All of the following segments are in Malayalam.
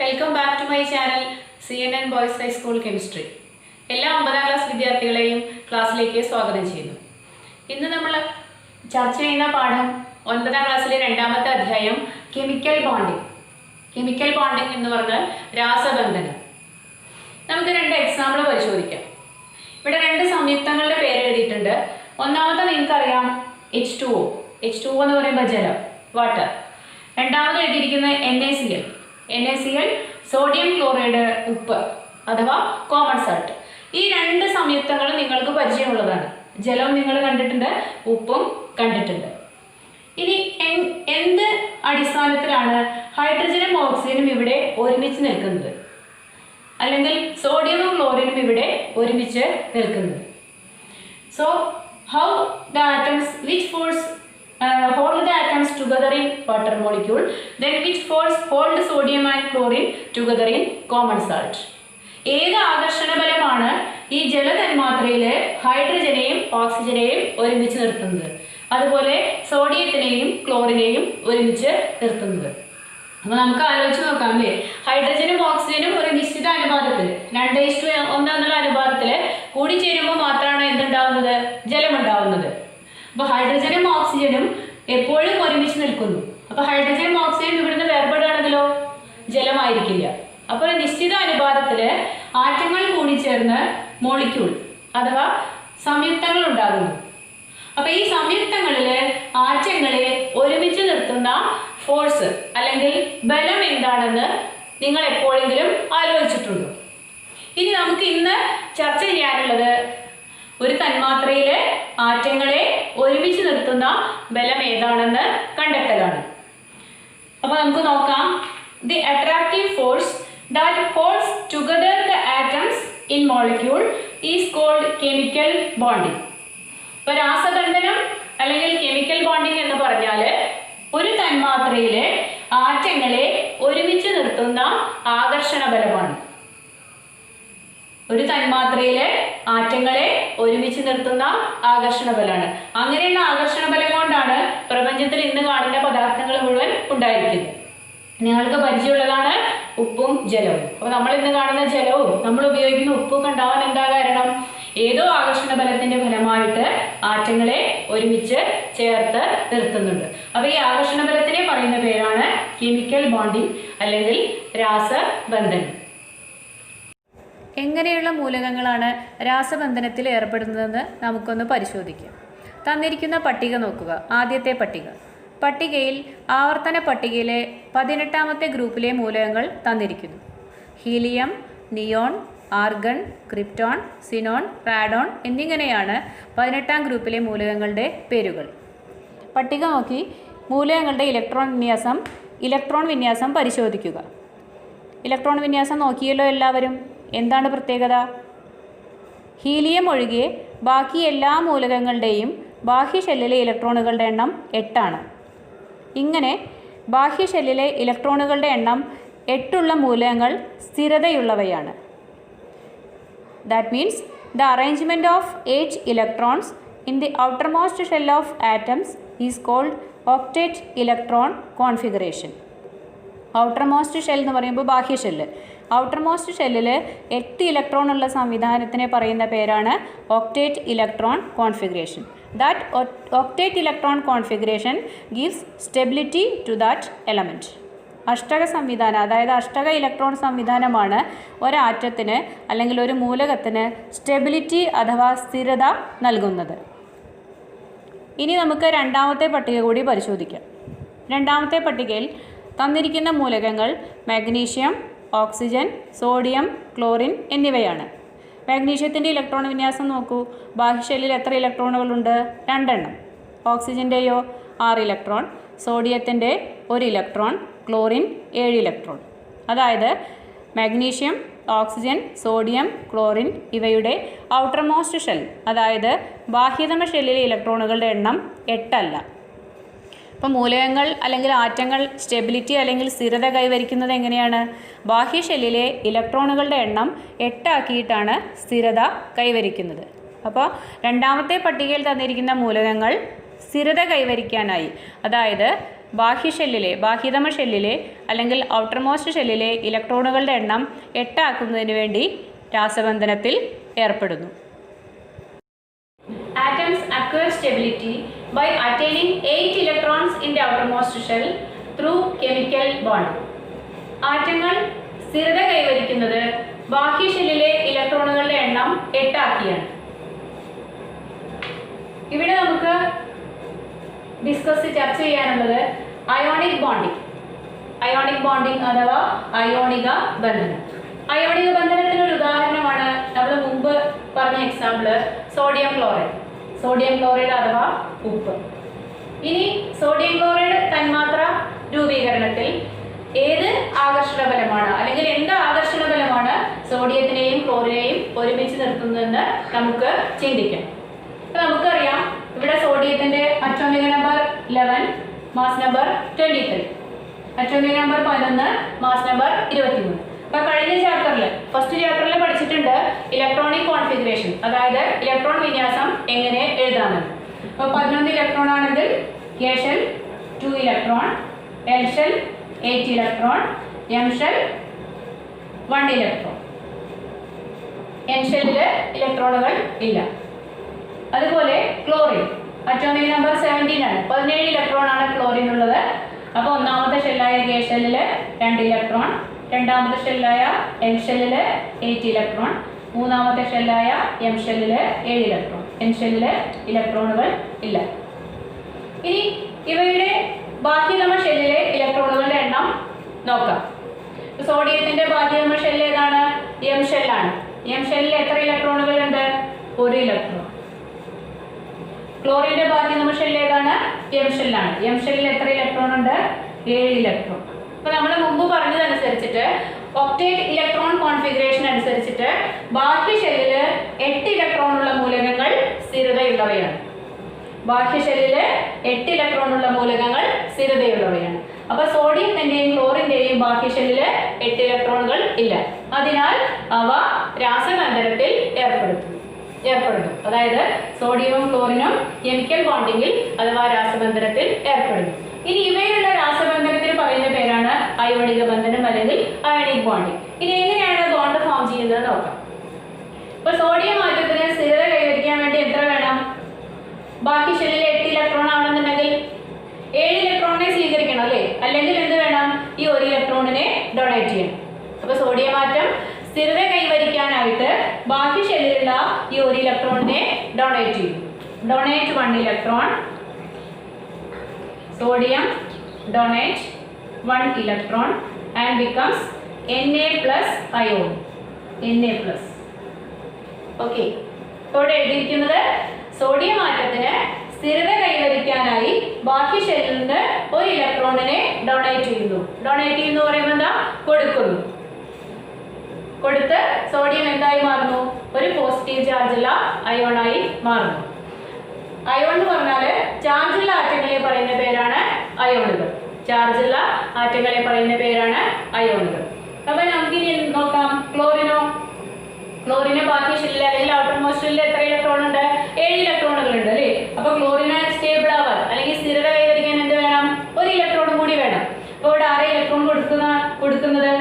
Welcome back to my channel CNN boys high school chemistry. എല്ലാ 9ാം ക്ലാസ് വിദ്യാർത്ഥികളെയും ക്ലാസ്സിലേക്ക് സ്വാഗതം ചെയ്യുന്നു. ഇന്ന് നമ്മൾ ചർച്ച ചെയ്യുന്ന പാഠം 9ാം ക്ലാസ്സിലെ 2ാമത്തെ അധ്യായം കെമിക്കൽ ബോണ്ടിങ്. കെമിക്കൽ ബോണ്ടിങ് എന്ന് പറഞ്ഞാൽ രാസബന്ധനം. നമുക്ക് 2 എക്സാമ്പിൾ പരിശോധിക്കാം. ഇവിടെ 2 സംയുക്തങ്ങളുടെ പേര് എഴുതിയിട്ടുണ്ട്. ഒന്നാമത്തെ നിങ്ങൾക്കറിയാം H2O. H2O എന്ന് പറയുമ്പോൾ ജലം, വാട്ടർ. രണ്ടാമത് എഴുതിയിരിക്കുന്നത് NaCl സോഡിയം ക്ലോറൈഡ്, ഉപ്പ് അഥവാ കോമൺ സാൾട്ട്. ഈ 2 സംയുക്തങ്ങളും നിങ്ങൾക്ക് പരിചയമുള്ളതാണ്. ജലം നിങ്ങൾ കണ്ടിട്ടുണ്ട്, ഉപ്പും കണ്ടിട്ടുണ്ട്. ഇനി എന്ത് അടിസ്ഥാനത്തിലാണ് ഹൈഡ്രജനും ഓക്സിജനും ഇവിടെ ഒരുമിച്ച് നിൽക്കുന്നത്, അല്ലെങ്കിൽ സോഡിയവും ക്ലോറിനും ഇവിടെ ഒരുമിച്ച് നിൽക്കുന്നത്? So how the atoms, which force hold the atoms together in water molecule, then which force hold sodium and chlorine together in common salt? ഏത് ആകർഷണ ബലമാണ് ഈ ജലതന്മാത്രയിലെ ഹൈഡ്രജനെയും ഓക്സിജനെയും ഒരുമിച്ച് നിർത്തുന്നത്, അതുപോലെ സോഡിയത്തിനെയും ക്ലോറിനെയും ഒരുമിച്ച് നിർത്തുന്നത്? അപ്പോൾ നമുക്ക് ആലോചിച്ച് നോക്കാം അല്ലേ. ഹൈഡ്രജനും ഓക്സിജനും ഒരു നിശ്ചിത അനുപാതത്തിൽ 2:1 എന്നുള്ള അനുപാതത്തിൽ കൂടിച്ചേരുമ്പോൾ മാത്രമാണ് എന്തുണ്ടാവുന്നത്, ജലമുണ്ടാവുന്നത്. അപ്പോൾ ഹൈഡ്രജനും ഓക്സിജനും എപ്പോഴും ഒരുമിച്ച് നിൽക്കുന്നു. അപ്പോൾ ഹൈഡ്രജനും ഓക്സിജനും ഇവിടുന്ന് വേർപെടുകയാണെങ്കിലോ ജലമായിരിക്കില്ല. അപ്പോൾ ഒരു നിശ്ചിത അനുപാതത്തിൽ ആറ്റങ്ങൾ കൂടിച്ചേർന്ന് മോളിക്യൂൾ അഥവാ സംയുക്തങ്ങൾ ഉണ്ടാകുന്നു. അപ്പോൾ ഈ സംയുക്തങ്ങളിൽ ആറ്റങ്ങളെ ഒരുമിച്ച് നിർത്തുന്ന ഫോഴ്സ് അല്ലെങ്കിൽ ബലം എന്താണെന്ന് നിങ്ങൾ എപ്പോഴെങ്കിലും ആലോചിച്ചിട്ടുണ്ടോ? ഇനി നമുക്ക് ഇന്ന് ചർച്ച ചെയ്യാനുള്ളത് ഒരു തന്മാത്രയിലെ ആറ്റങ്ങളെ ഒരുമിച്ച് നിർത്തുന്ന ബലം ഏതാണെന്ന് കണ്ടെത്തലാണ്. അപ്പോൾ നമുക്ക് നോക്കാം. The attractive force that holds together the atoms in molecule is called chemical bonding. ഇപ്പോൾ രാസബന്ധനം അല്ലെങ്കിൽ കെമിക്കൽ ബോണ്ടിങ് എന്ന് പറഞ്ഞാൽ ഒരു തന്മാത്രയിലെ ആറ്റങ്ങളെ ഒരുമിച്ച് നിർത്തുന്ന ആകർഷണ ബലമാണ്. ഒരു തന്മാത്രയിലെ ആറ്റങ്ങളെ ഒരുമിച്ച് നിർത്തുന്ന ആകർഷണ ബലമാണ്. അങ്ങനെയുള്ള ആകർഷണ ബലം കൊണ്ടാണ് പ്രപഞ്ചത്തിൽ ഇന്ന് കാണുന്ന പദാർത്ഥങ്ങൾ മുഴുവൻ ഉണ്ടായിരിക്കുന്നത്. നിങ്ങൾക്ക് പരിചയമുള്ളതാണ് ഉപ്പും ജലവും. അപ്പോൾ നമ്മൾ ഇന്ന് കാണുന്ന ജലവും നമ്മൾ ഉപയോഗിക്കുന്ന ഉപ്പും ഉണ്ടാവാൻ എന്താ കാരണം? ഏതോ ആകർഷണ ബലത്തിന്റെ ഫലമായിട്ട് ആറ്റങ്ങളെ ഒരുമിച്ച് ചേർത്ത് നിർത്തുന്നുണ്ട്. അപ്പോൾ ഈ ആകർഷണ ബലത്തിനെ പറയുന്ന പേരാണ് കെമിക്കൽ ബോണ്ടിങ് അല്ലെങ്കിൽ രാസബന്ധനം. എങ്ങനെയുള്ള മൂലകങ്ങളാണ് രാസബന്ധനത്തിൽ ഏർപ്പെടുന്നതെന്ന് നമുക്കൊന്ന് പരിശോധിക്കാം. തന്നിരിക്കുന്ന പട്ടിക നോക്കുക. ആദ്യത്തെ പട്ടികയിൽ ആവർത്തന പട്ടികയിലെ 18ാമത്തെ ഗ്രൂപ്പിലെ മൂലകങ്ങൾ തന്നിരിക്കുന്നു. Helium, neon, argon, krypton, xenon, radon എന്നിങ്ങനെയാണ് 18ാം ഗ്രൂപ്പിലെ മൂലകങ്ങളുടെ പേരുകൾ. പട്ടിക നോക്കി മൂലകങ്ങളുടെ ഇലക്ട്രോൺ വിന്യാസം പരിശോധിക്കുക. ഇലക്ട്രോൺ വിന്യാസം നോക്കിയല്ലോ എല്ലാവരും. എന്താണ് പ്രത്യേകത? ഹീലിയം ഒഴികെ ബാക്കി എല്ലാ മൂലകങ്ങളുടെയും ബാഹ്യ ഷെല്ലിലെ ഇലക്ട്രോണുകളുടെ എണ്ണം 8 ആണ്. ഇങ്ങനെ ബാഹ്യ ഷെല്ലിലെ ഇലക്ട്രോണുകളുടെ എണ്ണം 8 മൂലകങ്ങൾ സ്ഥിരതയുള്ളവയാണ്. That means the arrangement of 8 electrons in the outermost shell of atoms is called octet electron configuration. Outermost shell എന്ന് പറയുമ്പോൾ ബാഹ്യ ഷെല്ല്. ഔട്ടർമോസ്റ്റ് ഷെല്ലിൽ 8 ഇലക്ട്രോൺ ഉള്ള സംവിധാനത്തിനെ പറയുന്ന പേരാണ് octet electron configuration. That octet electron configuration gives stability to that element. അഷ്ടക സംവിധാനം, അതായത് അഷ്ടക ഇലക്ട്രോൺ സംവിധാനമാണ് ഒരാറ്റത്തിന് അല്ലെങ്കിൽ ഒരു മൂലകത്തിന് സ്റ്റെബിലിറ്റി അഥവാ സ്ഥിരത നൽകുന്നത്. ഇനി നമുക്ക് 2ാമത്തെ പട്ടിക കൂടി പരിശോധിക്കാം. 2ാമത്തെ പട്ടികയിൽ തന്നിരിക്കുന്ന മൂലകങ്ങൾ മാഗ്നീഷ്യം, ഓക്സിജൻ, സോഡിയം, ക്ലോറിൻ എന്നിവയാണ്. മാഗ്നീഷ്യത്തിൻ്റെ ഇലക്ട്രോൺ വിന്യാസം നോക്കൂ. ബാഹ്യ ഷെല്ലിൽ എത്ര ഇലക്ട്രോണുകളുണ്ട്? 2 എണ്ണം. ഓക്സിജൻ്റെയോ 6 ഇലക്ട്രോൺ, സോഡിയത്തിൻ്റെ 1 ഇലക്ട്രോൺ, ക്ലോറിൻ 7 ഇലക്ട്രോൺ. അതായത് മാഗ്നീഷ്യം, ഓക്സിജൻ, സോഡിയം, ക്ലോറിൻ ഇവയുടെ ഔട്ടർമോസ്റ്റ് ഷെൽ, അതായത് ബാഹ്യതമ ഷെല്ലിലെ ഇലക്ട്രോണുകളുടെ എണ്ണം 8 അല്ല. ഇപ്പോൾ മൂലകങ്ങൾ അല്ലെങ്കിൽ ആറ്റങ്ങൾ സ്റ്റെബിലിറ്റി അല്ലെങ്കിൽ സ്ഥിരത കൈവരിക്കുന്നത് എങ്ങനെയാണ്? ബാഹ്യ ഷെല്ലിലെ ഇലക്ട്രോണുകളുടെ എണ്ണം 8 ആക്കിയിട്ടാണ് സ്ഥിരത കൈവരിക്കുന്നത്. അപ്പോൾ 2ാമത്തെ പട്ടികയിൽ തന്നിരിക്കുന്ന മൂലകങ്ങൾ സ്ഥിരത കൈവരിക്കാനായി, അതായത് ബാഹ്യതമ ഷെല്ലിലെ അല്ലെങ്കിൽ ഔട്ടർമോസ്റ്റ് ഷെല്ലിലെ ഇലക്ട്രോണുകളുടെ എണ്ണം 8 ആക്കുന്നതിന് വേണ്ടി രാസബന്ധനത്തിൽ ഏർപ്പെടുന്നു. Atoms acquire stability by attaining 8 electrons in the outermost shell through chemical bond. ആറ്റങ്ങൾ സ്ഥിരത കൈവരിക്കുന്നത് ബാഹ്യ ഷെല്ലിലെ ഇലക്ട്രോണുകളുടെ എണ്ണം 8 ആക്കിയാണ്. ഇവിടെ നമുക്ക് ചർച്ച ചെയ്യാനുള്ളത് അയോണിക് ബോണ്ടിങ് അഥവാ അയോണിക ബന്ധനം. അയോണിക ബന്ധനത്തിന് ഒരു ഉദാഹരണമാണ് നമ്മൾ മുമ്പ് പറഞ്ഞ എക്സാമ്പിള് സോഡിയം ക്ലോറൈഡ് അഥവാ ഉപ്പ്. ഇനി സോഡിയം ക്ലോറൈഡ് തന്മാത്ര രൂപീകരണത്തിൽ ഏത് ആകർഷണ ബലമാണ് അല്ലെങ്കിൽ എന്ത് ആകർഷണ ബലമാണ് സോഡിയത്തിനെയും ക്ലോറിനെയും ഒരുമിച്ച് നിർത്തുന്നതെന്ന് നമുക്ക് ചിന്തിക്കാം. നമുക്കറിയാം, ഇവിടെ സോഡിയത്തിന്റെ അറ്റോമിക നമ്പർ 11, മാസ് നമ്പർ 23, അറ്റോമിക നമ്പർ 11, മാസ് നമ്പർ 23. അപ്പൊ കഴിഞ്ഞ ഫസ്റ്റ് ചാപ്റ്ററിൽ പഠിച്ചിട്ടുണ്ട് ഇലക്ട്രോണിക് കോൺഫിഗറേഷൻ, അതായത് ഇലക്ട്രോൺ വിന്യാസം എങ്ങനെ എഴുതാമെന്ന്. അപ്പോൾ 11 ഇലക്ട്രോൺ ആണെങ്കിൽ A shell 2 electron, L shell 8 electron, M shell 1 electron. N ഷെല്ലിൽ ഇലക്ട്രോണുകൾ ഇല്ല. അതുപോലെ ക്ലോറിൻ അറ്റോമിക് നമ്പർ 17 ആണ്, 17 ഇലക്ട്രോൺ ആണ് ക്ലോറിൻ ഉള്ളത്. അപ്പോൾ ഒന്നാമത്തെ ഷെല്ലായ കെ ഷെല്ലിൽ 2 ഇലക്ട്രോൺ, രണ്ടാമത്തെ ഷെല്ലായ എൽ ഷെല്ലിൽ 8 ഇലക്ട്രോൺ, മൂന്നാമത്തെ ഷെല്ലായ എം ഷെല്ലിൽ 7 ഇലക്ട്രോൺ. എൻ ഷെല്ലിൽ ഇലക്ട്രോണുകൾ ഇല്ല. ഇനി ഇവയുടെ ബാഹ്യതമ ഷെല്ലിലെ ഇലക്ട്രോണുകളുടെ എണ്ണം നോക്കാം. സോഡിയത്തിന്റെ ബാഹ്യതമ ഷെല്ല് ഏതാണ്? എം ഷെല്ലാണ്. എം ഷെല്ലിൽ എത്ര ഇലക്ട്രോണുകൾ ഉണ്ട്? 1 ഇലക്ട്രോൺ. ക്ലോറിന്റെ ബാഹ്യതമ ഷെല്ല് ഏതാണ്? എം ഷെല്ലാണ്. എം ഷെല്ലിൽ എത്ര ഇലക്ട്രോൺ ഉണ്ട്? 7 ഇലക്ട്രോൺ. അപ്പൊ നമ്മൾ മുമ്പ് പറഞ്ഞതനുസരിച്ചിട്ട് ഒക്ടേറ്റ് ഇലക്ട്രോൺ കോൺഫിഗറേഷൻ അനുസരിച്ചിട്ട് ബാഹ്യ ഷെല്ലില് 8 ഇലക്ട്രോൺ ഉള്ള മൂലകങ്ങൾ സ്ഥിരതയുള്ളവയാണ്. അപ്പൊ സോഡിയത്തിന്റെയും ക്ലോറിന്റെയും ബാഹ്യ ഷെല്ലില് 8 ഇലക്ട്രോണുകൾ ഇല്ല. അതിനാൽ അവ രാസബന്ധനത്തിൽ ഏർപ്പെടുന്നു. അതായത് സോഡിയവും ക്ലോറിനും കെമിക്കൽ ബോണ്ടിങ്ങിൽ അഥവാ രാസബന്ധനത്തിൽ ഏർപ്പെടുന്നു. ഇനി ഇവയിലുള്ള രാസബന്ധനത്തിന് പറയുന്ന പേരാണ് അയോണിക ബന്ധനം അല്ലെങ്കിൽ അയോണിക് ബോണ്ടിങ്. ഇനി എങ്ങനെയാണ് ബോണ്ട് ഫോം ചെയ്യുന്നത് നോക്കാം. ഇപ്പൊ സോഡിയം ആറ്റത്തിന് സ്ഥിരത കൈവരിക്കാൻ വേണ്ടി എത്ര വേണം? ബാക്കി ഷെല്ലിൽ 8 ഇലക്ട്രോൺ ആണെന്നുണ്ടെങ്കിൽ 7 ഇലക്ട്രോണിനെ സ്വീകരിക്കണം അല്ലേ? അല്ലെങ്കിൽ എന്ത് വേണം? ഈ 1 ഇലക്ട്രോണിനെ ഡൊണേറ്റ് ചെയ്യണം. അപ്പൊ സോഡിയം ആറ്റം സ്ഥിരത കൈവരിക്കാനായിട്ട് ബാക്കി ഷെല്ലിലുള്ള ഈ 1 ഇലക്ട്രോണിനെ ഡൊണേറ്റ് ചെയ്യും. Donate 1 electron. Sodium donates 1 electron and becomes Na plus ion. Na plus. Okay. ഇവിടെ എഴുതിയിരിക്കുന്നത് സോഡിയം ആറ്റത്തിന് സ്ഥിരത കൈവരിക്കാനായി ബാക്കി ഷെല്ലിൽ നിന്ന് 1 ഇലക്ട്രോണിനെ ഡൊണേറ്റ് ചെയ്യുന്നു. ഡൊണേറ്റ് ചെയ്യുന്നു പറയുമ്പോൾ എന്താ? കൊടുത്ത് സോഡിയം എന്തായി മാറുന്നു? ഒരു പോസിറ്റീവ് ചാർജുള്ള അയോണായി മാറുന്നു. അയോൺ എന്ന് പറഞ്ഞാല് ചാർജുള്ള ആറ്റങ്ങളെ പറയുന്ന പേരാണ് അയോണുകൾ. അപ്പൊ നമുക്ക് ഇനി നോക്കാം ക്ലോറിന് ബാക്കി ഷെല്ലിൽ അല്ലെങ്കിൽ ഔട്ടർമോസ്റ്റ് ഷെല്ലിൽ എത്ര ഇലക്ട്രോൺ ഉണ്ട്? 7 ഇലക്ട്രോണുകൾ ഉണ്ട് അല്ലേ? അപ്പൊ ക്ലോറിന് സ്റ്റേബിൾ ആവാൻ അല്ലെങ്കിൽ സ്ഥിരത കൈവരിക്കാൻ എന്ത് വേണം? 1 ഇലക്ട്രോണും കൂടി വേണം. അപ്പൊ ഇവിടെ 6 ഇലക്ട്രോൺ കൊടുക്കുന്നത്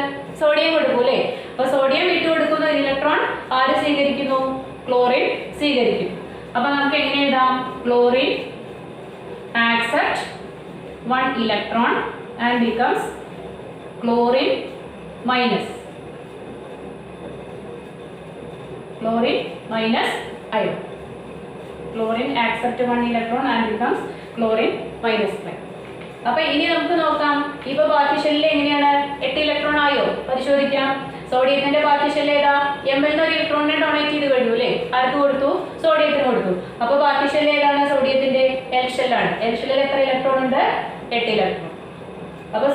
സോഡിയം കൊടുക്കും അല്ലേ? അപ്പൊ സോഡിയം വിട്ടുകൊടുക്കുന്ന 1 ഇലക്ട്രോൺ ആര് സ്വീകരിക്കുന്നു? ക്ലോറിൻ സ്വീകരിക്കും. അപ്പൊ നമുക്ക് എങ്ങനെ എഴുതാം? Chlorine accept 1 electron and becomes chlorine minus ion. Chlorine accept 1 electron and becomes chlorine minus ion. അപ്പൊ ഇനി നമുക്ക് നോക്കാം, ഇപ്പൊ ബാക്കി ഷെല്ലിൽ എങ്ങനെയാണ്? 8 ഇലക്ട്രോൺ ആയോ? പരിശോധിക്കാം. സോഡിയത്തിന്റെ ബാക്കി ഷെല്ല് ഏതാ? എമ്മിൽ നിന്ന് 1 ഇലക്ട്രോണിനെ ഡൊണേറ്റ് ചെയ്ത് കഴിഞ്ഞു അല്ലേ? ആർക്ക് കൊടുത്തു? സോഡിയത്തിന് കൊടുത്തു. അപ്പൊ ബാക്കി ഷെല്ല് ഏതാണ്? സോഡിയത്തിന്റെ എൽ ഷെല്ലാണ്. എൽ ഷെല്ലിൽ എത്ര ഇലക്ട്രോൺ ഉണ്ട്? 8 ഇലക്ട്രോൺ. അപ്പൊ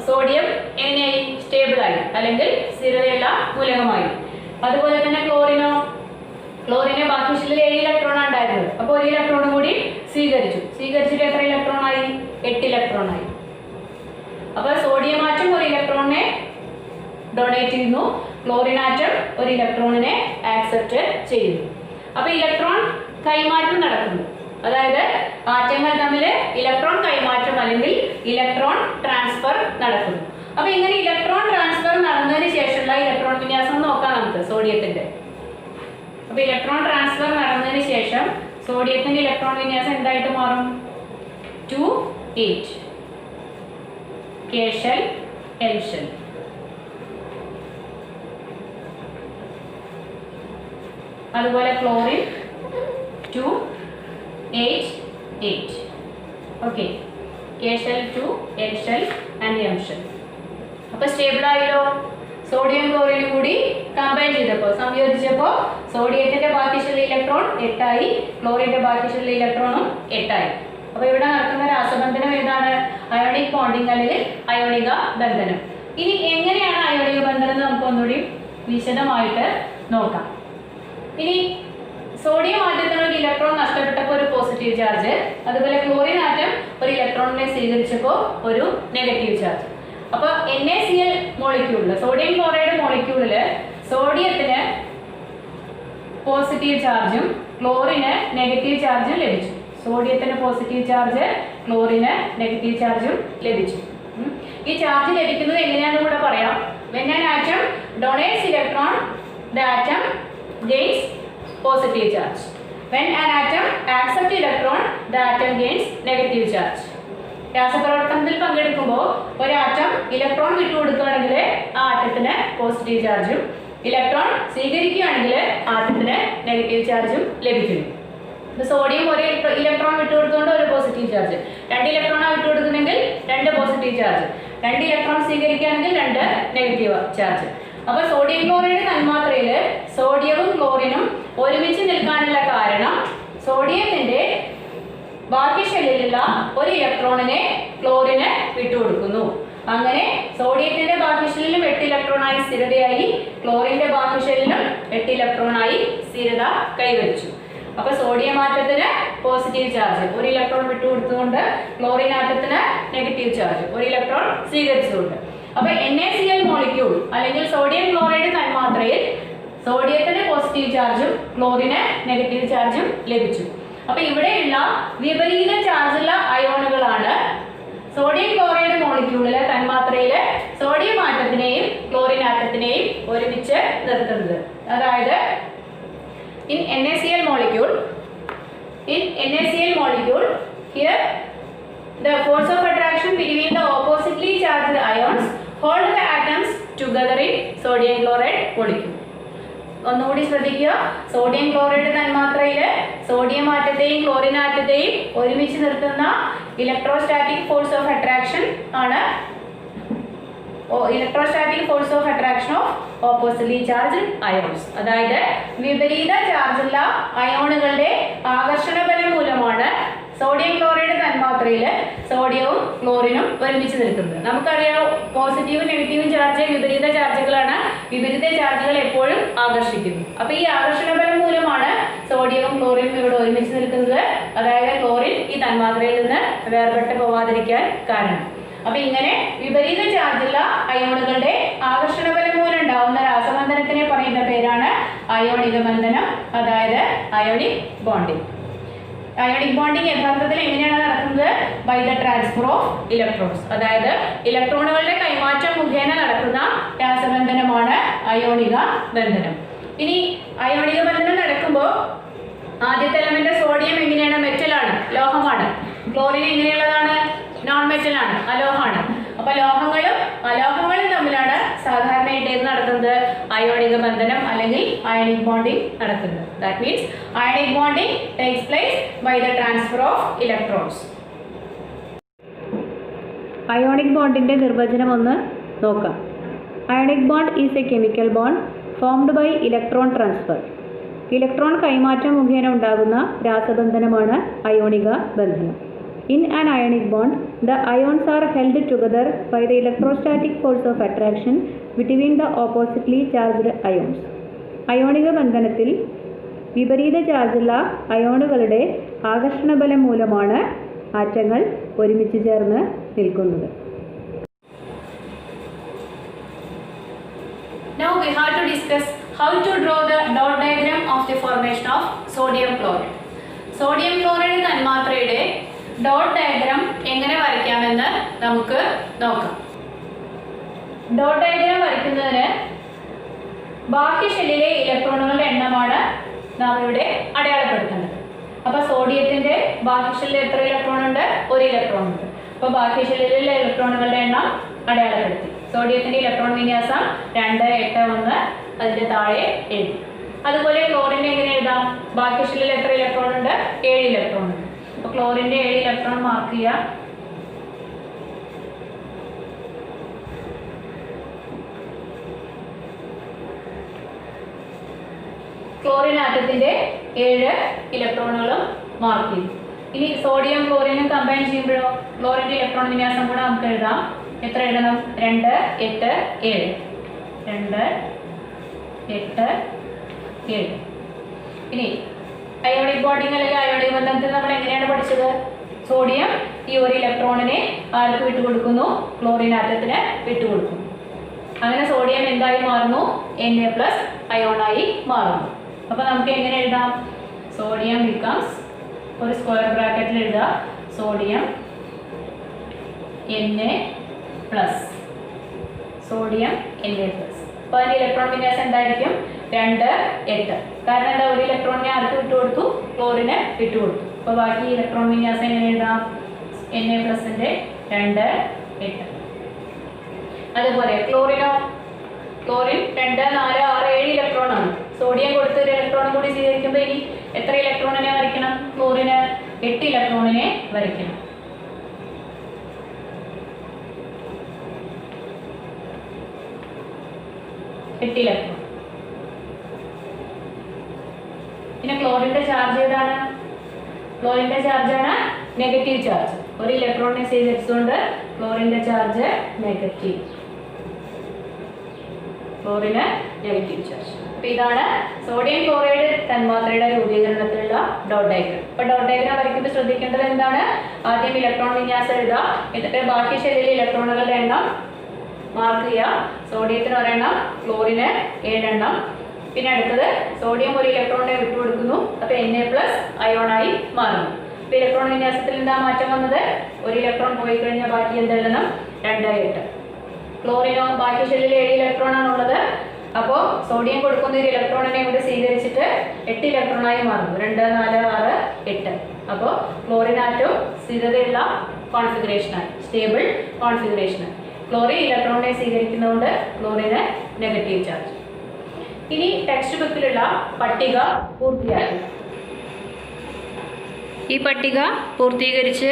സോഡിയം എങ്ങനെയായി? സ്റ്റേബിൾ ആയി അല്ലെങ്കിൽ സ്ഥിരതയുള്ള മൂലകമായി. അതുപോലെ തന്നെ ക്ലോറിന് ബാക്കി ഷെല്ലിൽ 7 ഇലക്ട്രോൺ ഉണ്ടായിരുന്നത്. അപ്പൊ 1 ഇലക്ട്രോൺ കൂടി സ്വീകരിച്ചിട്ട് എത്ര ഇലക്ട്രോൺ ആയി? 8 ഇലക്ട്രോൺ ആയി. അപ്പൊ സോഡിയം ആറ്റം 1 ഇലക്ട്രോണിനെ ഡൊണേറ്റ് ചെയ്യുന്നു, ക്ലോറിൻ ആറ്റം 1 ഇലക്ട്രോണിനെ ആക്സെപ്റ്റ് ചെയ്യുന്നു. അപ്പൊ ഇലക്ട്രോൺ കൈമാറ്റം നടക്കുന്നു. അതായത് ആറ്റങ്ങൾ തമ്മിൽ ഇലക്ട്രോൺ കൈമാറ്റം അല്ലെങ്കിൽ ഇലക്ട്രോൺ ട്രാൻസ്ഫർ നടക്കുന്നു. അപ്പൊ ഇങ്ങനെ ഇലക്ട്രോൺ ട്രാൻസ്ഫർ നടന്നതിന് ശേഷമുള്ള ഇലക്ട്രോൺ വിന്യാസം നോക്കാം നമുക്ക് സോഡിയത്തിന്റെ. അപ്പൊ ഇലക്ട്രോൺ ട്രാൻസ്ഫർ നടന്നതിന് ശേഷം സോഡിയത്തിന്റെ ഇലക്ട്രോൺ വിന്യാസം എന്തായിട്ട് മാറും? 2 8 K ഷെൽ L ഷെൽ. അതുപോലെ chlorine 2 8 8. Okay, K shell 2 L shell and M shell. അപ്പൊ സ്റ്റേബിൾ ആയല്ലോ. സോഡിയം ക്ലോറിനും കൂടി കമ്പൈൻ ചെയ്തപ്പോൾ സംയോജിച്ചപ്പോൾ സോഡിയത്തിന്റെ ബാക്കി ഷെൽ ഇലക്ട്രോൺ 8 ആയി, ക്ലോറിന്റെ ബാക്കി ഷെൽ ഇലക്ട്രോണും 8 ആയി. അപ്പൊ ഇവിടെ നടക്കുന്ന രാസബന്ധനം ഏതാണ്? അയോണിക് ബോണ്ടിങ് അല്ലെങ്കിൽ അയോണിക ബന്ധനം. ഇനി എങ്ങനെയാണ് അയോണിക ബന്ധനം എന്ന് നമുക്ക് ഒന്നുകൂടി വിശദമായിട്ട് നോക്കാം. ഇനി സോഡിയം ആറ്റത്തിന് ഒരു ഇലക്ട്രോൺ നഷ്ടപ്പെട്ടപ്പോൾ ഒരു പോസിറ്റീവ് ചാർജ്, അതുപോലെ ക്ലോറിൻ ആറ്റം ഒരു ഇലക്ട്രോണിനെ സ്വീകരിച്ചപ്പോൾ ഒരു നെഗറ്റീവ് ചാർജ്. അപ്പൊ NaCl മോളിക്യൂളില്, സോഡിയം ക്ലോറൈഡ് മോളിക്യൂളില് സോഡിയത്തിന് പോസിറ്റീവ് ചാർജും ക്ലോറിന് നെഗറ്റീവ് ചാർജും ലഭിച്ചു. സോഡിയത്തിന് പോസിറ്റീവ് ചാർജ്, ക്ലോറിന് നെഗറ്റീവ് ചാർജും ലഭിച്ചു. ഈ ചാർജ് ലഭിക്കുന്നത് എങ്ങനെയാണെന്ന് കൂടെ പറയാം. When an atom donates electron, the atom gains positive charge. When an atom accepts electron, the atom gains negative charge. രാസപ്രവർത്തനത്തിൽ പങ്കെടുക്കുമ്പോൾ ഒരു ആറ്റം ഇലക്ട്രോൺ വിട്ടുകൊടുക്കുകയാണെങ്കിൽ ആ ആറ്റത്തിന് പോസിറ്റീവ് ചാർജും, ഇലക്ട്രോൺ സ്വീകരിക്കുകയാണെങ്കിൽ ആറ്റത്തിന് നെഗറ്റീവ് ചാർജും ലഭിക്കുന്നു. സോഡിയം ഒരു ഇലക്ട്രോൺ വിട്ടുകൊടുത്തുകൊണ്ട് ഒരു പോസിറ്റീവ് ചാർജ്, 2 ഇലക്ട്രോണാണ് വിട്ടുകൊടുക്കുന്നെങ്കിൽ 2 പോസിറ്റീവ് ചാർജ്, 2 ഇലക്ട്രോൺ സ്വീകരിക്കുകയാണെങ്കിൽ 2 നെഗറ്റീവ് ചാർജ്. അപ്പൊ സോഡിയം ക്ലോറൈഡ് തന്മാത്രയിൽ സോഡിയവും ക്ലോറിനും ഒരുമിച്ച് നിൽക്കാനുള്ള കാരണം സോഡിയത്തിന്റെ ബാക്കി ഷെല്ലിലുള്ള ഒരു ഇലക്ട്രോണിനെ ക്ലോറിന് വിട്ടുകൊടുക്കുന്നു. അങ്ങനെ സോഡിയത്തിന്റെ ബാക്കി ഷെല്ലിലും 8 ഇലക്ട്രോണായി സ്ഥിരതയായി, ക്ലോറിന്റെ ബാക്കി ഷെല്ലിലും 8 ഇലക്ട്രോണായി സ്ഥിരത കൈവരിച്ചു. അപ്പൊ സോഡിയം ആറ്റത്തിന് പോസിറ്റീവ് ചാർജ്, ഒരു ഇലക്ട്രോൺ വിട്ടുകൊടുത്തുകൊണ്ട്, ക്ലോറിൻ ആറ്റത്തിന് നെഗറ്റീവ് ചാർജ്, ഒരു ഇലക്ട്രോൺ സ്വീകരിച്ചുകൊണ്ട്. അപ്പൊ NaCl മോളിക്യൂൾ അല്ലെങ്കിൽ സോഡിയം ക്ലോറൈഡ് തന്മാത്രയിൽ സോഡിയത്തിന് പോസിറ്റീവ് ചാർജും ക്ലോറിന് നെഗറ്റീവ് ചാർജും ലഭിച്ചു. അപ്പൊ ഇവിടെയുള്ള വിപരീത ചാർജുള്ള അയോണുകളാണ് സോഡിയം ക്ലോറൈഡ് മോളിക്യൂളിലെ തന്മാത്രയിലെ സോഡിയം ആറ്റത്തിനെയും ക്ലോറിൻ ആറ്റത്തിനെയും ഒരുമിച്ച് നിർത്തുന്നത്. അതായത് in NaCl molecule, here the force of attraction between the oppositely charged ions hold the atoms together in sodium chloride molecule. ഒന്നുകൂടി ശ്രദ്ധിക്കുക. സോഡിയം ക്ലോറൈഡ് തന്മാത്രയിൽ സോഡിയം ആറ്റത്തെയും ക്ലോറിൻ ആറ്റത്തെയും ഒരുമിച്ച് നിർത്തുന്ന ഇലക്ട്രോസ്റ്റാറ്റിക് ഫോഴ്സ് ഓഫ് അട്രാക്ഷൻ ആണ് electrostatic force of attraction of oppositely charged ions. അതായത് വിപരീത ചാർജുള്ള അയോണുകളുടെ ആകർഷണ ബലം മൂലമാണ് സോഡിയം ക്ലോറൈഡ് തന്മാത്രയിൽ സോഡിയവും ക്ലോറിനും ഒരുമിച്ച് നിൽക്കുന്നത്. നമുക്കറിയാം പോസിറ്റീവും നെഗറ്റീവും ചാർജ് വിപരീത ചാർജുകളാണ്. വിപരീത ചാർജുകൾ എപ്പോഴും ആകർഷിക്കുന്നു. അപ്പൊ ഈ ആകർഷണ ബലം മൂലമാണ് സോഡിയവും ക്ലോറിനും ഇവിടെ ഒരുമിച്ച് നിൽക്കുന്നത്. അതായത് ക്ലോറിൻ ഈ തന്മാത്രയിൽ നിന്ന് വേർപെട്ട് പോവാതിരിക്കാൻ കാരണം. അപ്പൊ ഇങ്ങനെ വിപരീത ചാർജുള്ള അയോണുകളുടെ ആകർഷണ ബലം മൂലം ഉണ്ടാവുന്ന രാസബന്ധനത്തിനെ പറയുന്ന പേരാണ് അയോണിക ബന്ധനം, അതായത് അയോണിക് ബോണ്ടിങ്. അയോണിക് ബോണ്ടിങ് യഥാർത്ഥത്തിൽ എങ്ങനെയാണ് നടക്കുന്നത്? By the transfer of electrons, അതായത് ഇലക്ട്രോണുകളുടെ കൈമാറ്റം മുഖേന നടക്കുന്ന രാസബന്ധനമാണ് അയോണിക ബന്ധനം. ഇനി അയോണിക ബന്ധനം നടക്കുമ്പോൾ ആദ്യത്തെ എലമെന്റ് സോഡിയം എങ്ങനെയാണ്? മെറ്റലാണ്, ലോഹമാണ്. ക്ലോറിൻ എങ്ങനെയുള്ളതാണ്? നോൺ മെറ്റലാണ്, അലോഹമാണ്. അപ്പൊ ലോഹങ്ങളും അലോഹങ്ങളും തമ്മിലാണ് സാധാരണയായിട്ട് നടക്കുന്നത് അയോണിക ബന്ധനം അല്ലെങ്കിൽ അയോണിക് ബോണ്ടിങ് നടക്കുന്നത്. That means ionic bonding takes place by the transfer of electrons. Ionic ബോണ്ടിന്റെ നിർവചനം ഒന്ന് നോക്കാം. Ionic bond is a chemical bond formed by electron transfer. Electron കൈമാറ്റം മുഖേന ഉണ്ടാകുന്ന രാസബന്ധനമാണ് അയോണിക ബന്ധനം. In an ionic bond, the ions are held together by the electrostatic force of attraction between the oppositely charged ions. അയോണിക ബന്ധനത്തിൽ വിപരീത ചാർജുള്ള അയോണുകളുടെ ആകർഷണ ബലം മൂലമാണ് ആറ്റങ്ങൾ ഒരുമിച്ച് ചേർന്ന് നിൽക്കുന്നത്. Now we have to discuss how to draw the dot diagram of the formation of sodium chloride. Sodium chloride തന്മാത്രയുടെ ഡോട്ട് ഡയഗ്രാം എങ്ങനെ വരയ്ക്കാമെന്ന് നമുക്ക് നോക്കാം. ഡോട്ട് ഡയഗ്രാം വരയ്ക്കുന്നതിന് ബാഹ്യ ഷെല്ലിലെ ഇലക്ട്രോണുകളുടെ എണ്ണമാണ് നാം ഇവിടെ അടയാളപ്പെടുത്തേണ്ടത്. അപ്പോൾ സോഡിയത്തിന്റെ ബാഹ്യ ഷെല്ലിൽ എത്ര ഇലക്ട്രോൺ ഉണ്ട്? ഒരു ഇലക്ട്രോൺ ഉണ്ട്. അപ്പോൾ ബാഹ്യ ഷെല്ലിലെ ഇലക്ട്രോണുകളുടെ എണ്ണം അടയാളപ്പെടുത്തി. സോഡിയത്തിന്റെ ഇലക്ട്രോൺ വിന്യാസം 2, 8, 1, അതിന്റെ താഴെ 7. അതുപോലെ ക്ലോറിന്റെ എങ്ങനെ എഴുതാം? ബാഹ്യ ഷെല്ലിൽ എത്ര ഇലക്ട്രോൺ ഉണ്ട്? 7 ഇലക്ട്രോൺ ഉണ്ട്. അപ്പോൾ ക്ലോറിന്റെ 7 ഇലക്ട്രോൺ മാർക്ക് ചെയ്യാം. ക്ലോറിൻ ആറ്റത്തിന്റെ 7 ഇലക്ട്രോണുകളും മാർക്ക് ചെയ്തു. ഇനി സോഡിയം ക്ലോറിനും കമ്പൈൻ ചെയ്യുമ്പോഴോ ക്ലോറിന്റെ ഇലക്ട്രോൺ വിന്യാസം കൂടെ നമുക്ക് എഴുതാം. എത്ര എഴുതണം? 2, 8, 7. 2, 8, 7. ഇനി അയോണിക് ബോണ്ടിങ് അല്ലെങ്കിൽ അയോണിക് ബന്ധനത്തിൽ നമ്മൾ എങ്ങനെയാണ് പഠിച്ചത്? സോഡിയം ഈ ഒരു ഇലക്ട്രോണിനെ ആർക്ക് വിട്ടുകൊടുക്കുന്നു? ക്ലോറിൻ ആറ്റത്തിന് വിട്ടുകൊടുക്കുന്നു. അങ്ങനെ സോഡിയം എന്തായി മാറുന്നു? Na+ അയോണായി മാറുന്നു. അപ്പോൾ നമുക്ക് എങ്ങനെ എഴുതാം? സോഡിയം ബിക്കംസ്, ഒരു സ്ക്വയർ ബ്രാക്കറ്റിൽ എഴുതുക, സോഡിയം Na+, സോഡിയം Na+. അപ്പോൾ അതിൻ്റെ ഇലക്ട്രോൺ വിന്യാസം എന്തായിരിക്കും? 2, 8. കാരണം എന്താ? ഒരു ഇലക്ട്രോണിനെ ആർക്ക് വിട്ടുകൊടുത്തു? ക്ലോറിന് വിട്ടുകൊടുത്തു. അപ്പോൾ ബാക്കി ഇലക്ട്രോൺ വിന്യാസം എങ്ങനെ എഴുതാം? Na+ന്റെ 2, 8. അതുപോലെ ക്ലോറിനോ? ക്ലോറിൻ 2, 4, 6, 7 ഇലക്ട്രോൺ ആണ്. സോഡിയം കൊടുത്ത് ഒരു ഇലക്ട്രോൺ കൂടി സ്വീകരിക്കുമ്പോൾ ഇനി എത്ര ഇലക്ട്രോണിനെ വരയ്ക്കണം? ക്ലോറിന് 8 ഇലക്ട്രോണിനെ വരയ്ക്കണം. ഇലക്ട്രോൺ. പിന്നെ ക്ലോറിന്റെ ചാർജ് ഏതാണ്? ക്ലോറിന്റെ ചാർജാണ് നെഗറ്റീവ് ചാർജ്. ഒരു ഇലക്ട്രോണിനെ സ്വീകരിച്ചുകൊണ്ട് ക്ലോറിന്റെ ചാർജ് നെഗറ്റീവ്. ക്ലോറിന് നെഗറ്റീവ് ചാർജ്. അപ്പോൾ ഇതാണ് സോഡിയം ക്ലോറൈഡ് തന്മാത്രയുടെ രൂപീകരണത്തിലുള്ള ഡോട്ട് ഡയഗ്രാം. അപ്പോൾ ഡോട്ട് ഡയഗ്രാം വരയ്ക്കുമ്പോൾ ശ്രദ്ധിക്കേണ്ടത് എന്താണ്? ആദ്യം ഇലക്ട്രോൺ വിന്യാസം എഴുതുക. എന്നിട്ട് ബാഹ്യ ഷെല്ലിലെ ഇലക്ട്രോണുകളുടെ എണ്ണം മാർക്ക് ചെയ്യുക. സോഡിയത്തിന് ഒരെണ്ണം, ക്ലോറിന് 7 എണ്ണം. പിന്നെ അടുത്തത് സോഡിയം ഒരു ഇലക്ട്രോണിനെ വിട്ടുകൊടുക്കുന്നു. അപ്പോൾ Na+ അയോണായി മാറുന്നു. അപ്പോൾ ഇലക്ട്രോൺ വിന്യാസത്തിൽ എന്താ മാറ്റം വന്നത്? ഒരു ഇലക്ട്രോൺ പോയി കഴിഞ്ഞാൽ ബാക്കി എന്തെഴുതണം? 2, 8. ക്ലോറിനോ ബാഹ്യ ഷെല്ലിൽ 7 ഇലക്ട്രോൺ ആണുള്ളത്. അപ്പോൾ സോഡിയം കൊടുക്കുന്ന ഒരു ഇലക്ട്രോണിനെ കൂടി സ്വീകരിച്ചിട്ട് 8 ഇലക്ട്രോണായി മാറുന്നു. 2, 4, 6, 8. അപ്പോൾ ക്ലോറിൻ ആറ്റവും സ്ഥിരതയുള്ള കോൺഫിഗറേഷനാണ്, സ്റ്റേബിൾ കോൺഫിഗറേഷനാണ്. ക്ലോറിൻ ഇലക്ട്രോണിനെ സ്വീകരിക്കുന്നതുകൊണ്ട് ക്ലോറിന് നെഗറ്റീവ് ചാർജ്. ഇനി ടെക്സ്റ്റ് ബുക്കിലുള്ള പട്ടിക പൂർത്തിയാക്കുക. ഈ പട്ടിക പൂർത്തീകരിച്ച്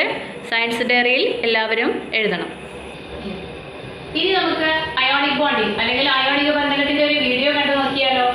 സയൻസ് ഡയറിയിൽ എല്ലാവരും എഴുതണം. ഇനി നമുക്ക് അയോണിക് ബോണ്ടിങ് അല്ലെങ്കിൽ അയോണിക ബന്ധനത്തിന്റെ ഒരു വീഡിയോ കണ്ടു നോക്കിയാലോ?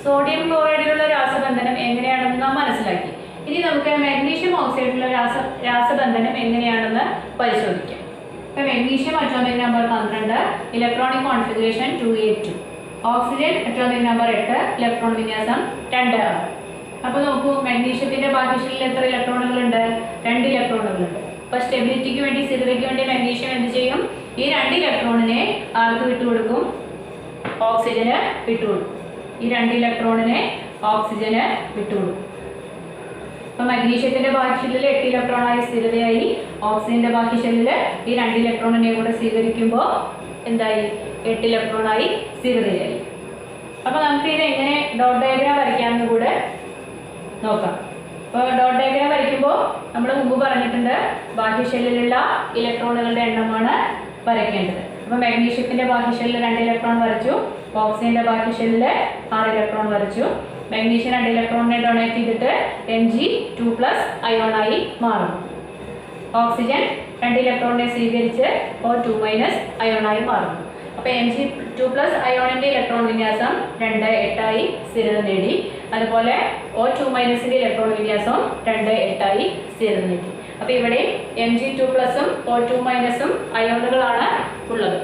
സോഡിയം ക്ലോറൈഡിലുള്ള രാസബന്ധനം എങ്ങനെയാണെന്ന് നാം മനസ്സിലാക്കി. ഇനി നമുക്ക് മാഗ്നീഷ്യം ഓക്സൈഡിലുള്ള രാസബന്ധനം എങ്ങനെയാണെന്ന് പരിശോധിക്കാം. ഇപ്പോൾ magnesium atomic number 12, electronic configuration 2A2. Oxygen atomic number 8, electron വിന്യാസം 2R. അപ്പോൾ നോക്കൂ, മാഗ്നീഷ്യത്തിന്റെ ബാഹ്യശെല്ലിൽ എത്ര ഇലക്ട്രോണുകളുണ്ട്? 2 ഇലക്ട്രോണുകളുണ്ട്. അപ്പോൾ സ്റ്റെബിലിറ്റിക്ക് വേണ്ടി, സ്ഥിരതയ്ക്ക് വേണ്ടി മാഗ്നീഷ്യം എന്ത് ചെയ്യും? ഈ 2 ഇലക്ട്രോണിനെ ആർക്ക് വിട്ടുകൊടുക്കും? ഓക്സിജന് വിട്ടുകൊടുക്കും. ഈ 2 ഇലക്ട്രോണിനെ ഓക്സിജന് വിട്ടുകൊടുക്കും. അപ്പോൾ മഗ്നീഷ്യത്തിന്റെ ബാഹ്യശെല്ലിൽ 8 ഇലക്ട്രോണായി സ്ഥിരതയായി. ഓക്സിജന്റെ ബാഹ്യശെല്ലിൽ ഈ 2 ഇലക്ട്രോണിനെ കൂടെ സ്വീകരിക്കുമ്പോൾ എന്തായി? 8 ഇലക്ട്രോണായി സ്ഥിരതയായി. അപ്പോൾ നമുക്ക് ഇത് എങ്ങനെ ഡോട്ട് ഡയഗ്രാം വരയ്ക്കാമെന്ന് കൂടെ നോക്കാം. അപ്പോൾ ഡോട്ട് ഡയഗ്രാം വരയ്ക്കുമ്പോൾ നമ്മൾ മുമ്പ് പറഞ്ഞിട്ടുണ്ട്, ബാഹ്യശെല്ലിലുള്ള ഇലക്ട്രോണുകളുടെ എണ്ണമാണ് വരയ്ക്കേണ്ടത്. അപ്പോൾ മാഗ്നീഷ്യത്തിന്റെ ബാഹ്യശെല്ലിൽ 2 ഇലക്ട്രോൺ വരച്ചു, ഓക്സിജന്റെ ബാഹ്യശെല്ലിൽ 6 ഇലക്ട്രോൺ വരച്ചു. മാഗ്നീഷ്യം 2 ഇലക്ട്രോണിനെ ഡൊണേറ്റ് ചെയ്തിട്ട് Mg2+ അയോണായി മാറുന്നു. ഓക്സിജൻ 2 ഇലക്ട്രോണിനെ സ്വീകരിച്ച് O2- അയോണായി മാറുന്നു. അപ്പോൾ Mg2+ അയോണിന്റെ ഇലക്ട്രോൺ വിന്യാസം 2,8 സ്ഥിരത നേടി. അതുപോലെ O2- ഇലക്ട്രോൺ വിന്യാസം 2,8 സ്ഥിരത നേടി. അപ്പോൾ ഇവിടെ Mg2+ഉം O2- അയോണുകളാണ് ഉള്ളത്.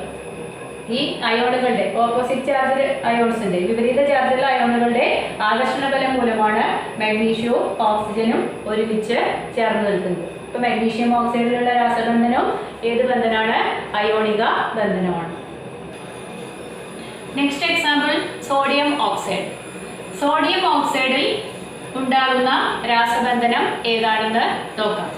ഈ അയോണുകളുടെ ഓപ്പോസിറ്റ് ചാർജ് അയോൺസിന്റെ, വിപരീത ചാർജുള്ള അയോണുകളുടെ ആകർഷണ ബലം മൂലമാണ് മാഗ്നീഷ്യവും ഓക്സിജനും ഒരുമിച്ച് ചേർന്ന് നിൽക്കുന്നത്. ഇപ്പോൾ മാഗ്നീഷ്യം ഓക്സൈഡിലുള്ള രാസബന്ധനം ഏത് ബന്ധനമാണ്? അയോണിക ബന്ധനമാണ്. Next example, sodium oxide. Sodium ഓക്സൈഡിൽ ഉണ്ടാകുന്ന രാസബന്ധനം ഏതാണെന്ന് നോക്കാം.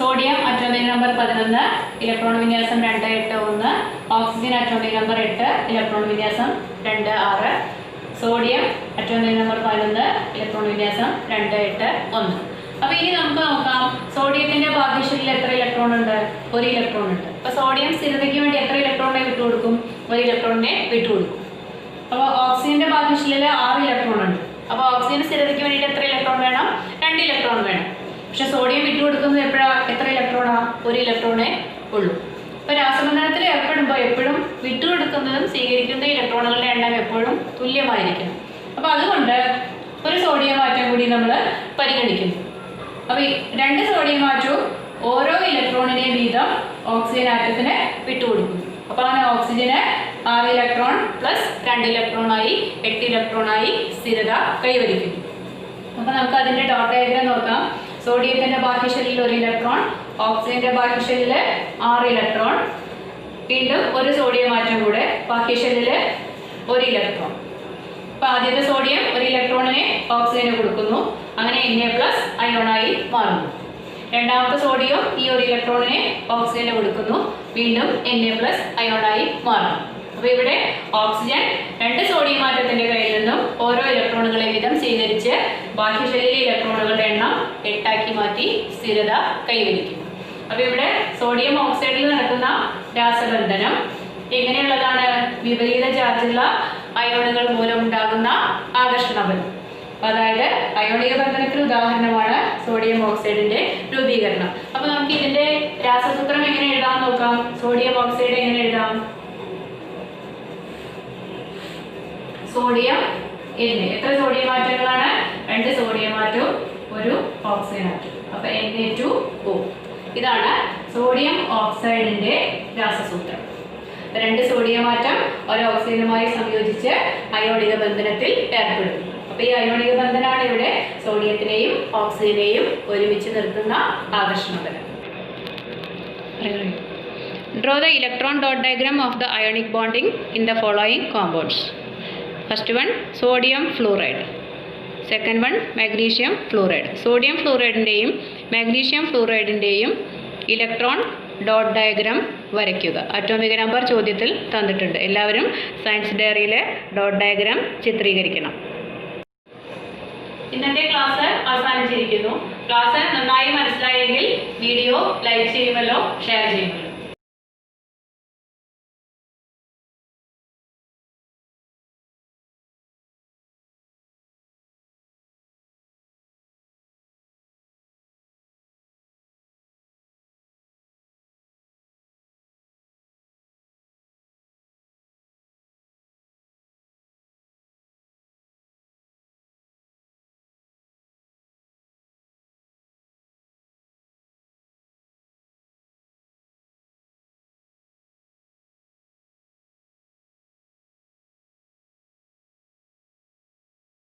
സോഡിയം അറ്റോമിക് നമ്പർ 11, ഇലക്ട്രോൺ വിന്യാസം 2,8,1. ഓക്സിജൻ അറ്റോമിക് നമ്പർ 8, ഇലക്ട്രോൺ വിന്യാസം 2,6. സോഡിയം അറ്റോമിക് നമ്പർ 11, ഇലക്ട്രോൺ വിന്യാസം 2,8,1. അപ്പോൾ ഇനി നമുക്ക് നോക്കാം, സോഡിയത്തിന്റെ ബാഹ്യശെല്ലിൽ എത്ര ഇലക്ട്രോൺ ഉണ്ട്? 1 ഇലക്ട്രോൺ ഉണ്ട്. അപ്പോൾ സോഡിയം സ്ഥിരതയ്ക്ക് വേണ്ടി എത്ര ഇലക്ട്രോണിനെ വിട്ടുകൊടുക്കും? 1 ഇലക്ട്രോണിനെ വിട്ടുകൊടുക്കും. അപ്പോൾ ഓക്സിജന്റെ ബാഹ്യശെല്ലിൽ 6 ഇലക്ട്രോൺ ഉണ്ട്. അപ്പോൾ ഓക്സിജൻ സ്ഥിരതയ്ക്ക് വേണ്ടിയിട്ട് എത്ര ഇലക്ട്രോൺ വേണം? 2 ഇലക്ട്രോൺ വേണം. പക്ഷെ സോഡിയം വിട്ടുകൊടുക്കുന്നത് എത്ര ഇലക്ട്രോണാ? 1 ഇലക്ട്രോണേ ഉള്ളൂ. അപ്പോൾ രാസബന്ധനത്തിൽ ഏർപ്പെടുമ്പോൾ എപ്പോഴും വിട്ടുകൊടുക്കുന്നതും സ്വീകരിക്കുന്ന ഇലക്ട്രോണുകളുടെ എണ്ണം എപ്പോഴും തുല്യമായിരിക്കണം. അപ്പോൾ അതുകൊണ്ട് ഒരു സോഡിയം ആറ്റം കൂടി നമ്മൾ പരിഗണിക്കുന്നു. അപ്പോൾ ഈ 2 സോഡിയം ആറ്റവും ഓരോ ഇലക്ട്രോണിനെ വീതം ഓക്സിജൻ ആറ്റത്തിന് വിട്ടുകൊടുക്കുന്നു. അപ്പോൾ അങ്ങനെ ഓക്സിജന് 6 ഇലക്ട്രോൺ പ്ലസ് 2 ഇലക്ട്രോണായി 8 ഇലക്ട്രോണായി സ്ഥിരത കൈവരിക്കുന്നു. അപ്പോൾ നമുക്ക് അതിൻ്റെ ഡോട്ട് ഡയഗ്രാം നോക്കാം. സോഡിയത്തിന്റെ ബാഹ്യശെല്ലിൽ 1 ഇലക്ട്രോൺ, ഓക്സിജന്റെ ബാഹ്യശെല്ലിൽ 6 ഇലക്ട്രോൺ, വീണ്ടും ഒരു സോഡിയം ആറ്റം കൂടെ, ബാഹ്യശെല്ലിൽ 1 ഇലക്ട്രോൺ. അപ്പോൾ ആദ്യത്തെ സോഡിയം 1 ഇലക്ട്രോണിനെ ഓക്സിജന് കൊടുക്കുന്നു, അങ്ങനെ Na+ അയോണായി മാറുന്നു. രണ്ടാമത്തെ സോഡിയം ഈ 1 ഇലക്ട്രോണിനെ ഓക്സിജന് കൊടുക്കുന്നു, വീണ്ടും Na+ അയോണായി മാറുന്നു. അപ്പോൾ ഇവിടെ ഓക്സിജൻ 2 സോഡിയം ആറ്റത്തിന്റെ കയ്യിൽ നിന്നും ഓരോ ഇലക്ട്രോണുകളെ വീതം സ്വീകരിച്ച് ബാഹ്യശെല്ലിലെ ഇലക്ട്രോണുകളുടെ എണ്ണം 8 മാറ്റി സ്ഥിരത കൈവരിക്കുന്നു. അപ്പോൾ ഇവിടെ സോഡിയം ഓക്സൈഡിൽ നടക്കുന്ന രാസബന്ധനം എങ്ങനെയുള്ളതാണ്? വിപരീത ചാർജുള്ള അയോണുകൾ മൂലമുണ്ടാകുന്ന ആകർഷണ ബലം. അതായത് അയോണിക ബന്ധനത്തിന് ഉദാഹരണമാണ് സോഡിയം ഓക്സൈഡിന്റെ രൂപീകരണം. അപ്പോൾ നമുക്ക് ഇതിന്റെ രാസസൂത്രം എങ്ങനെ എഴുതാൻ നോക്കാം. സോഡിയം ഓക്സൈഡ് എങ്ങനെ എഴുതാം? സോഡിയം N, എത്ര സോഡിയം ആറ്റങ്ങളാണ്? 2 സോഡിയം ആറ്റവും 1 ഓക്സിജൻ ആറ്റവും. അപ്പോൾ Na2O. ഇതാണ് സോഡിയം ഓക്സൈഡിന്റെ രാസസൂത്രം. 2 സോഡിയം ആറ്റം 1 ഓക്സിജനുമായി സംയോജിച്ച് അയോണിക ബന്ധനത്തിൽ ഏർപ്പെടുന്നു. അപ്പോൾ ഈ അയോണിക ബന്ധനമാണ് ഇവിടെ സോഡിയത്തിനെയും ഓക്സിജനെയും ഒരുമിച്ച് നിർത്തുന്ന ആകർഷണ ബലം. Draw the electron dot diagram of the ionic bonding in the following compounds. First one, sodium fluoride. Second one, magnesium fluoride. Sodium fluorideന്റെയും magnesium fluorideന്റെയും ഇലക്ട്രോൺ ഡോട്ട് ഡയഗ്രാം വരയ്ക്കുക. അറ്റോമിക് നമ്പർ ചോദ്യത്തിൽ തന്നിട്ടുണ്ട്. എല്ലാവരും സയൻസ് ഡയറിയിലെ ഡോട്ട് ഡയഗ്രാം ചിത്രീകരിക്കണം. ഇന്നത്തെ ക്ലാസ് അവസാനിച്ചിരിക്കുന്നു. ക്ലാസ് നന്നായി മനസ്സിലായെങ്കിൽ വീഡിയോ ലൈക്ക് ചെയ്യുമല്ലോ, ഷെയർ ചെയ്യുമല്ലോ.